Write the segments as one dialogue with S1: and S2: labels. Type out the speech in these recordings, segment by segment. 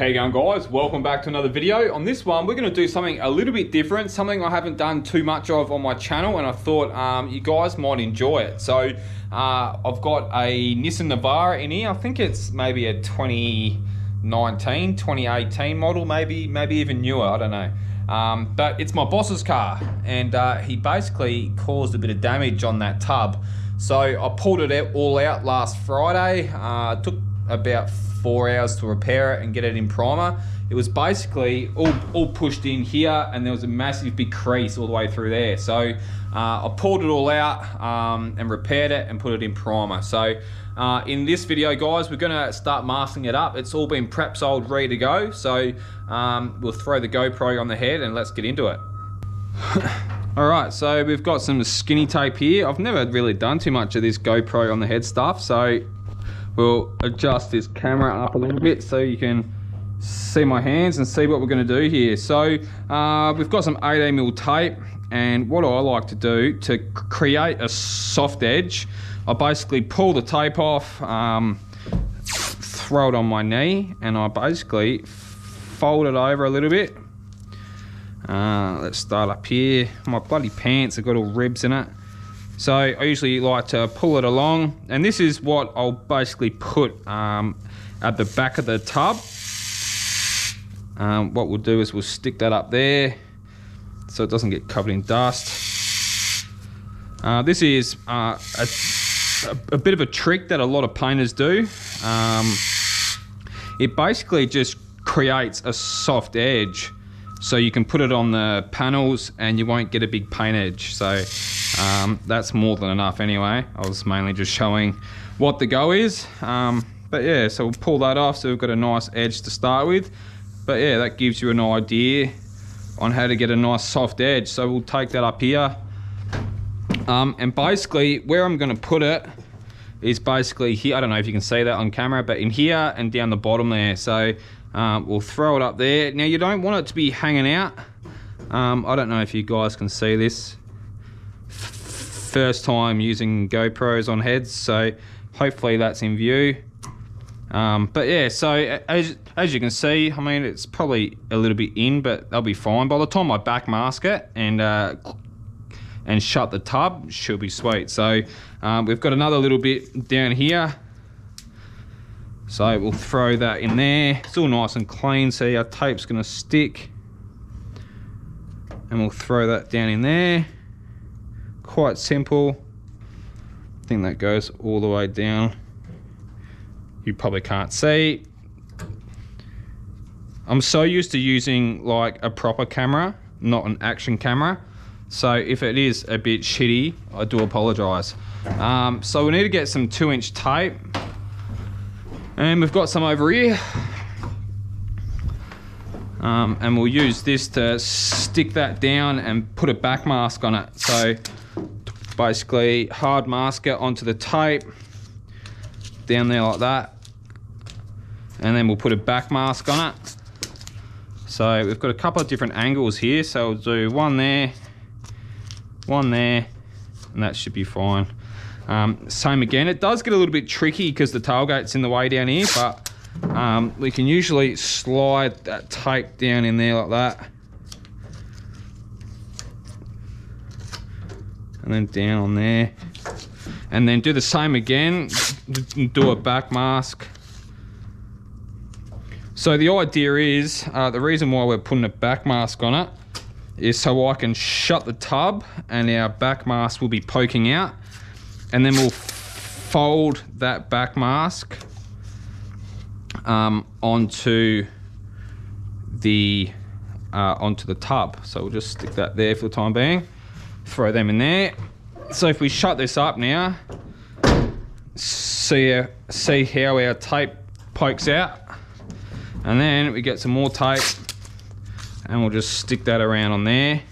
S1: How you going, guys? Welcome back to another video. On this one, we're going to do something a little bit different, something I haven't done too much of on my channel, and I thought you guys might enjoy it. So I've got a Nissan Navara in here. I think it's maybe a 2019, 2018 model, maybe even newer, I don't know. But it's my boss's car, and he basically caused a bit of damage on that tub. So I pulled it all out last Friday. It took about 4 hours to repair it and get it in primer. It was basically all pushed in here, and there was a massive big crease all the way through there. So I pulled it all out and repaired it and put it in primer. So in this video, guys, we're gonna start masking it up. It's all been prep sold, ready to go. So we'll throw the GoPro on the head and let's get into it. All right, so we've got some skinny tape here. I've never really done too much of this GoPro on the head stuff, so we'll adjust this camera up a little bit so you can see my hands and see what we're going to do here. So we've got some 18mm tape, and what I like to do to create a soft edge, I basically pull the tape off, throw it on my knee, and I basically fold it over a little bit. Let's start up here. My bloody pants have got all ribs in it. So I usually like to pull it along, and this is what I'll basically put at the back of the tub. What we'll do is we'll stick that up there so it doesn't get covered in dust. This is a bit of a trick that a lot of painters do. It basically just creates a soft edge, so you can put it on the panels and you won't get a big paint edge. So that's more than enough anyway. I was mainly just showing what the go is. But yeah, so we'll pull that off so we've got a nice edge to start with. But yeah, that gives you an idea on how to get a nice soft edge. So we'll take that up here. And basically where I'm gonna put it is basically here. I don't know if you can see that on camera, but in here and down the bottom there. So we'll throw it up there. Now you don't want it to be hanging out. I don't know if you guys can see this. First time using GoPros on heads, so hopefully that's in view. But yeah, so as you can see, I mean, it's probably a little bit in, but they'll be fine. By the time I back mask it and shut the tub, should be sweet. So we've got another little bit down here. So we'll throw that in there. It's all nice and clean, so our tape's gonna stick. And we'll throw that down in there. Quite simple. I think that goes all the way down. You probably can't see. I'm so used to using like a proper camera, not an action camera. So if it is a bit shitty, I do apologize. So we need to get some 2-inch tape. And we've got some over here. And we'll use this to stick that down and put a back mask on it. So basically hard mask it onto the tape, down there like that. And then we'll put a back mask on it. So we've got a couple of different angles here. So we'll do one there, and that should be fine. Same again, it does get a little bit tricky because the tailgate's in the way down here, but we can usually slide that tape down in there like that. And then down on there. And then do the same again, do a back mask. So the idea is, the reason why we're putting a back mask on it is so I can shut the tub and our back mask will be poking out. And then we'll fold that back mask onto the tub. So we'll just stick that there for the time being. Throw them in there. So if we shut this up now, see how our tape pokes out, and then we get some more tape, and we'll just stick that around on there.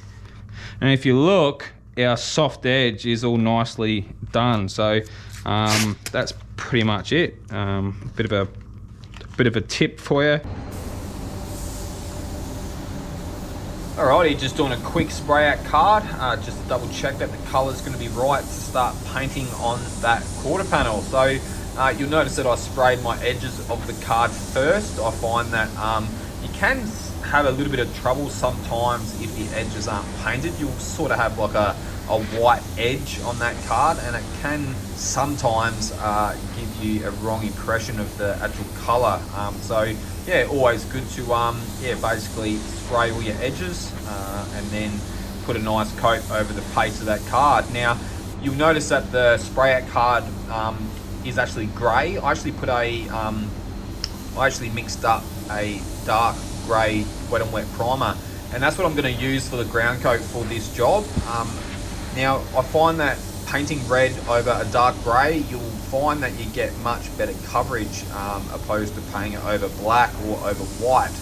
S1: And if you look, our soft edge is all nicely done. So that's pretty much it. Bit of a tip for you. Alrighty, just doing a quick spray out card, just to double check that the colour's going to be right to start painting on that quarter panel. So
S2: you'll notice that I sprayed my edges of the card first. I find that you can have a little bit of trouble sometimes if the edges aren't painted. You'll sort of have like a white edge on that card, and it can sometimes give you a wrong impression of the actual color. So yeah, always good to basically spray all your edges and then put a nice coat over the face of that card. Now you'll notice that the spray out card is actually grey. I actually mixed up a dark grey wet and wet primer, and that's what I'm going to use for the ground coat for this job. Now I find that painting red over a dark grey, you'll find that you get much better coverage opposed to painting it over black or over white.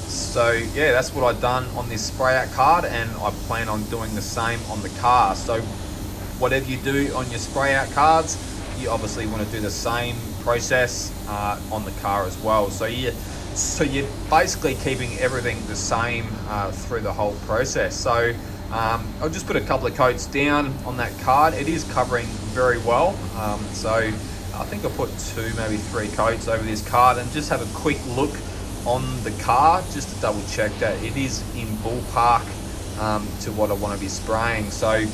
S2: So yeah, that's what I've done on this spray out card, and I plan on doing the same on the car. So whatever you do on your spray out cards, you obviously want to do the same process on the car as well. So you're basically keeping everything the same through the whole process. So I'll just put a couple of coats down on that card. It is covering very well. So I think I'll put 2, maybe 3 coats over this card, and just have a quick look on the car just to double check that it is in ballpark to what I want to be spraying. So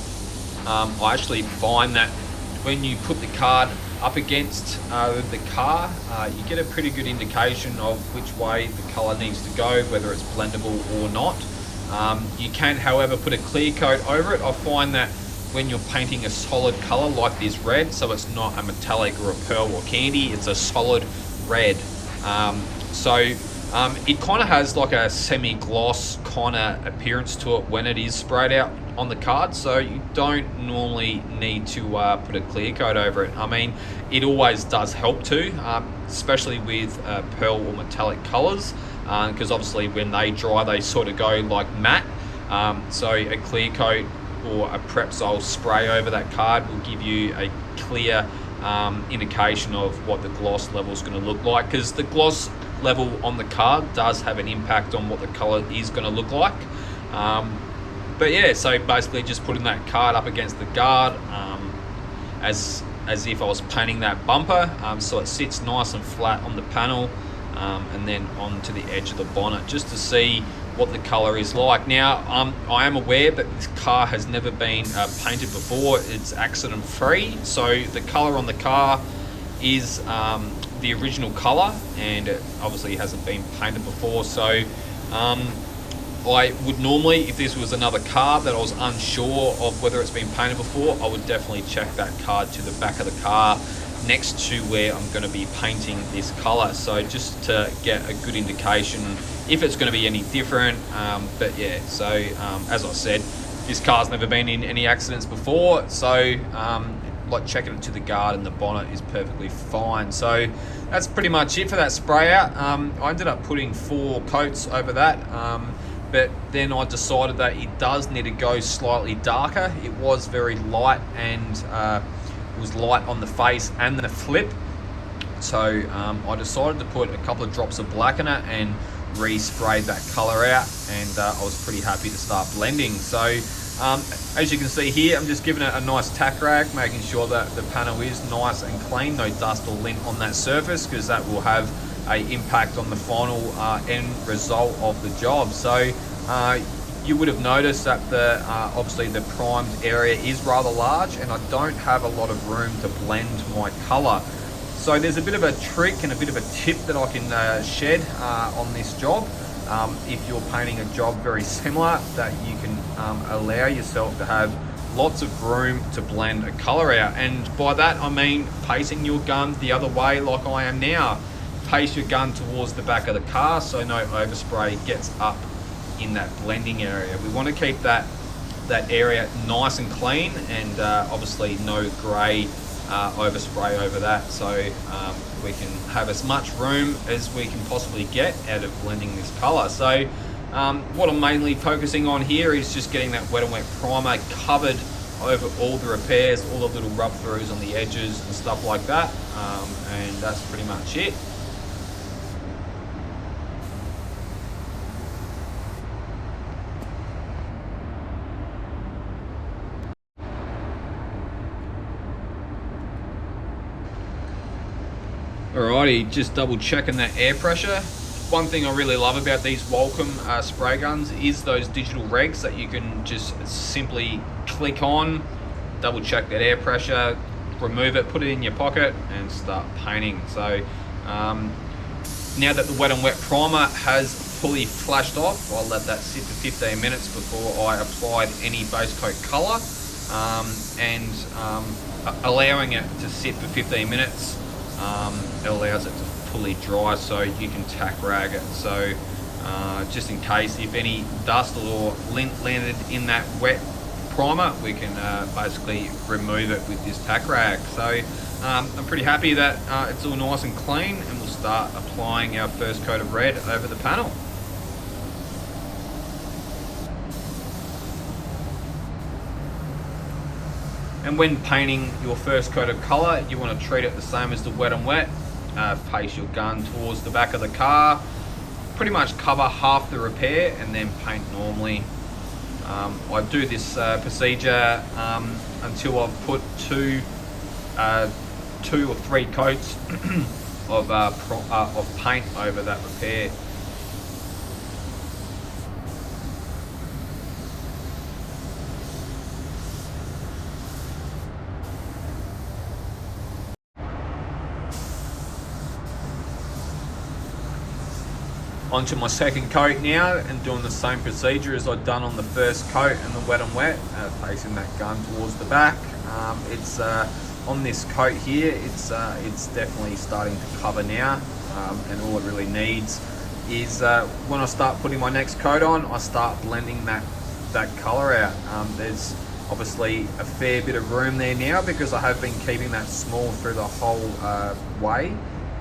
S2: I actually find that when you put the card up against the car, you get a pretty good indication of which way the color needs to go, whether it's blendable or not. You can, however, put a clear coat over it. I find that when you're painting a solid color like this red, so it's not a metallic or a pearl or candy, it's a solid red. It kind of has like a semi-gloss kind of appearance to it when it is sprayed out on the card, so you don't normally need to put a clear coat over it. I mean, it always does help to, especially with pearl or metallic colors, because obviously when they dry they sort of go like matte. So a clear coat or a Prepsol spray over that card will give you a clear indication of what the gloss level is going to look like, because the gloss level on the card does have an impact on what the color is going to look like. But yeah, so basically just putting that card up against the guard as if I was painting that bumper, so it sits nice and flat on the panel, and then onto the edge of the bonnet, just to see what the color is like. Now I am aware that this car has never been painted before. It's accident free, so the color on the car is the original color, and it obviously hasn't been painted before. So I would normally, if this was another car that I was unsure of whether it's been painted before, I would definitely check that card to the back of the car next to where I'm going to be painting this color, so just to get a good indication if it's going to be any different. But yeah, so as I said, this car's never been in any accidents before, so like checking it to the guard and the bonnet is perfectly fine. So that's pretty much it for that spray out. I ended up putting 4 coats over that, but then I decided that it does need to go slightly darker. It was very light, and it was light on the face and then a flip. So I decided to put a couple of drops of black in it and resprayed that color out, and I was pretty happy to start blending. So as you can see here, I'm just giving it a nice tack rag, making sure that the panel is nice and clean, no dust or lint on that surface, because that will have an impact on the final end result of the job. So you would have noticed that the obviously the primed area is rather large, and I don't have a lot of room to blend my color. So there's a bit of a trick and a bit of a tip that I can shed on this job. If you're painting a job very similar, that you can allow yourself to have lots of room to blend a color out. And by that I mean pacing your gun the other way like I am now. Pace your gun towards the back of the car so no overspray gets up in that blending area. We want to keep that area nice and clean, and obviously no grey overspray over that, so we can have as much room as we can possibly get out of blending this color. So what I'm mainly focusing on here is just getting that wet and wet primer covered over all the repairs, all the little rub throughs on the edges and stuff like that, and that's pretty much it. Alrighty, just double checking that air pressure. One thing I really love about these Walcom spray guns is those digital regs that you can just simply click on, double check that air pressure, remove it, put it in your pocket, and start painting. So now that the wet and wet primer has fully flashed off, I'll let that sit for 15 minutes before I applied any base coat colour, and allowing it to sit for 15 minutes, it allows it to fully dry so you can tack rag it. So just in case if any dust or lint landed in that wet primer, we can basically remove it with this tack rag. So I'm pretty happy that it's all nice and clean, and we'll start applying our first coat of red over the panel. And when painting your first coat of colour, you want to treat it the same as the wet and wet. Face your gun towards the back of the car, pretty much cover half the repair, and then paint normally. I do this procedure until I've put two or three coats of paint over that repair. Onto my second coat now, and doing the same procedure as I've done on the first coat and the wet and wet, facing that gun towards the back. It's on this coat here, it's definitely starting to cover now, and all it really needs is when I start putting my next coat on, I start blending that colour out. There's obviously a fair bit of room there now because I have been keeping that small through the whole way,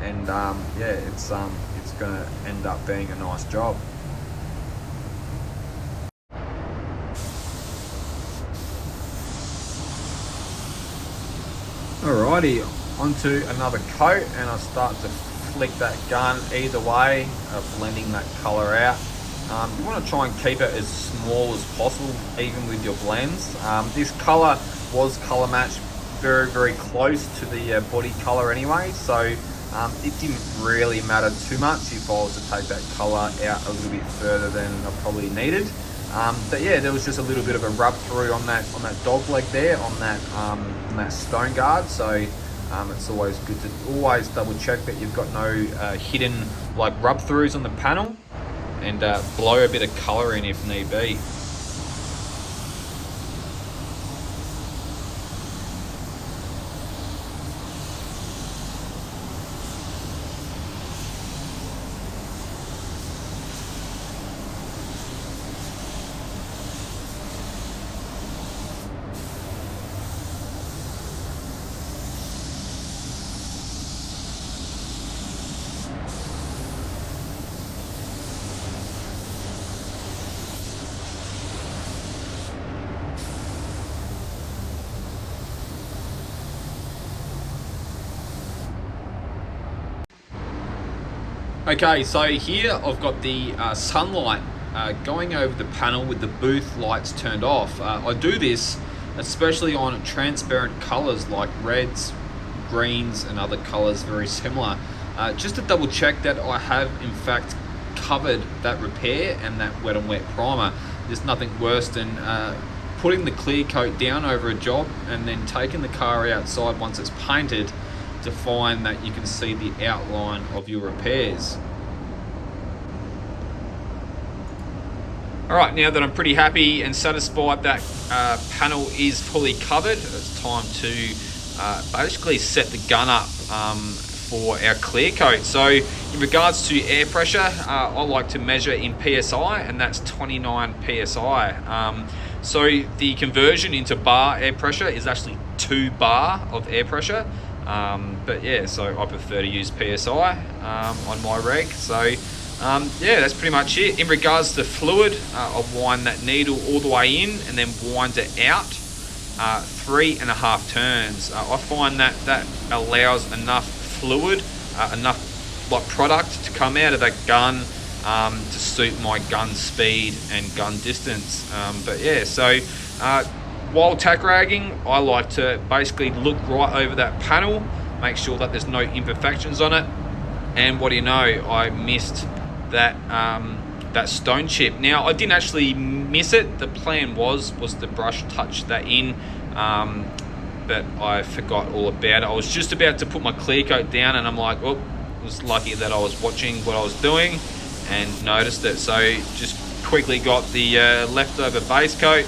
S2: and yeah, it's going to end up being a nice job. Alrighty, onto another coat, and I start to flick that gun either way, blending that colour out. You want to try and keep it as small as possible, even with your blends. This colour was colour matched very close to the body colour anyway, so it didn't really matter too much if I was to take that colour out a little bit further than I probably needed. But yeah, there was just a little bit of a rub through on that dog leg there, on that stone guard. So it's always good to always double check that you've got no hidden like rub throughs on the panel, and blow a bit of colour in if need be. Okay, so here I've got the sunlight going over the panel with the booth lights turned off. I do this especially on transparent colours like reds, greens and other colours very similar, just to double check that I have in fact covered that repair and that wet and wet primer. There's nothing worse than putting the clear coat down over a job and then taking the car outside once it's painted to find that you can see the outline of your repairs. Alright, now that I'm pretty happy and satisfied that panel is fully covered, it's time to basically set the gun up for our clear coat. So in regards to air pressure, I like to measure in PSI, and that's 29 PSI. So the conversion into bar air pressure is actually 2 bar of air pressure. But yeah, so I prefer to use PSI on my reg. So yeah, that's pretty much it. In regards to fluid, I'll wind that needle all the way in and then wind it out 3.5 turns. I find that allows enough fluid, enough like product to come out of that gun to suit my gun speed and gun distance. But yeah, so while tack ragging, I like to basically look right over that panel, make sure that there's no imperfections on it. And what do you know, I missed that that stone chip. Now, I didn't actually miss it. The plan was to brush touch that in, but I forgot all about it. I was just about to put my clear coat down, and I'm like, oh, I was lucky that I was watching what I was doing and noticed it. So just quickly got the leftover base coat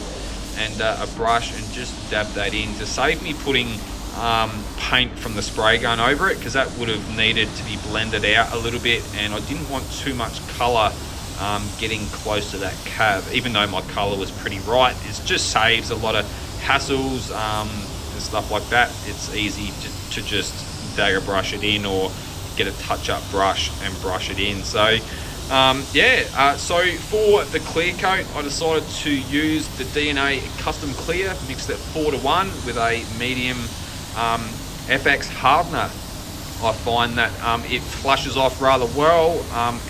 S2: and a brush and just dabbed that in to save me putting paint from the spray gun over it, because that would have needed to be blended out a little bit, and I didn't want too much colour getting close to that cab. Even though my colour was pretty right, it just saves a lot of hassles and stuff like that. It's easy to just dagger brush it in or get a touch-up brush and brush it in. So so for the clear coat, I decided to use the DNA Custom Clear, mixed at 4:1 with a medium FX hardener. I find that it flushes off rather well.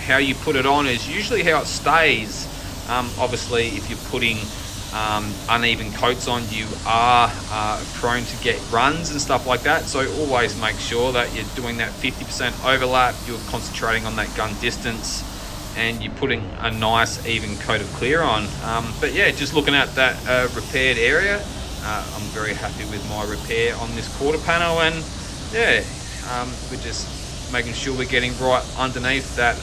S2: How you put it on is usually how it stays. Obviously, if you're putting uneven coats on, you are prone to get runs and stuff like that. So always make sure that you're doing that 50% overlap, you're concentrating on that gun distance, and you're putting a nice even coat of clear on. But yeah, just looking at that repaired area, I'm very happy with my repair on this quarter panel, and yeah, we're just making sure we're getting right underneath that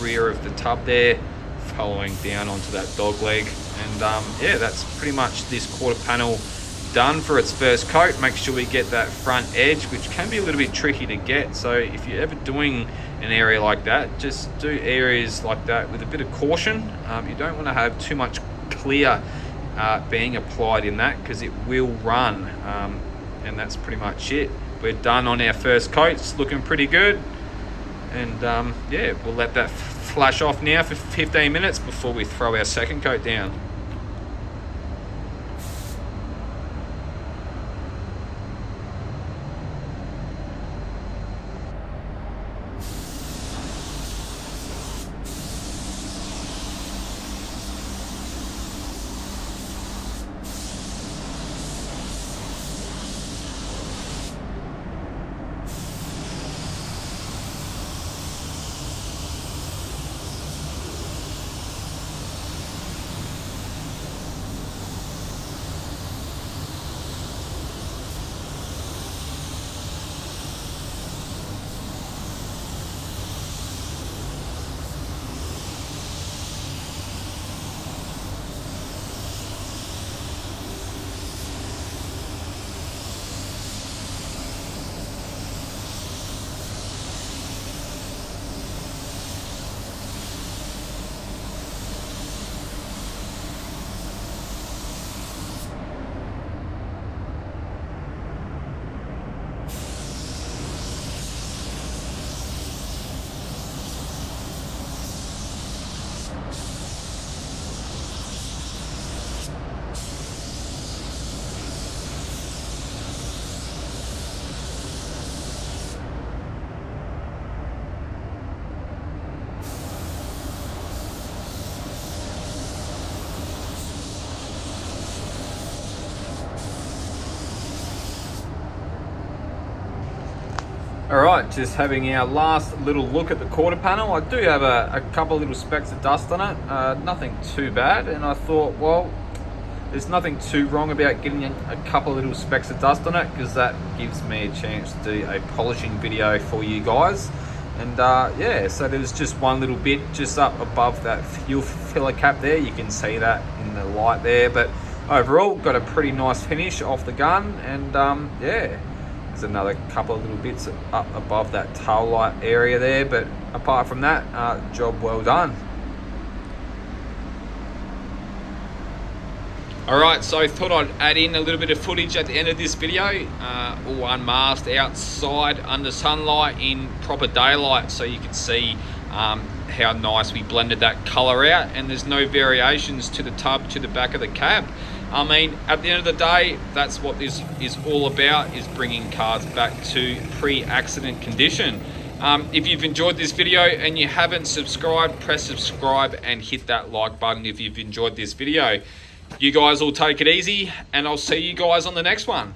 S2: rear of the tub there, following down onto that dog leg. And yeah, that's pretty much this quarter panel done for its first coat. Make sure we get that front edge, which can be a little bit tricky to get. So if you're ever doing an area like that, just do areas like that with a bit of caution. You don't want to have too much clear being applied in that, because it will run. And that's pretty much it. We're done on our first coat. It's looking pretty good. And yeah, we'll let that flash off now for 15 minutes before we throw our second coat down. Alright, just having our last little look at the quarter panel. I do have a couple little specks of dust on it, nothing too bad, and I thought, well, there's nothing too wrong about getting a couple little specks of dust on it, because that gives me a chance to do a polishing video for you guys. And yeah, so there's just one little bit just up above that fuel filler cap there. You can see that in the light there, but overall got a pretty nice finish off the gun. And yeah, there's another couple of little bits up above that tail light area there, but apart from that, job well done. Alright, so I thought I'd add in a little bit of footage at the end of this video, all unmasked outside under sunlight in proper daylight, so you can see how nice we blended that colour out, and there's no variations to the tub to the back of the cab. I mean, at the end of the day, that's what this is all about, is bringing cars back to pre-accident condition. If you've enjoyed this video and you haven't subscribed, press subscribe and hit that like button if you've enjoyed this video. You guys all take it easy, and I'll see you guys on the next one.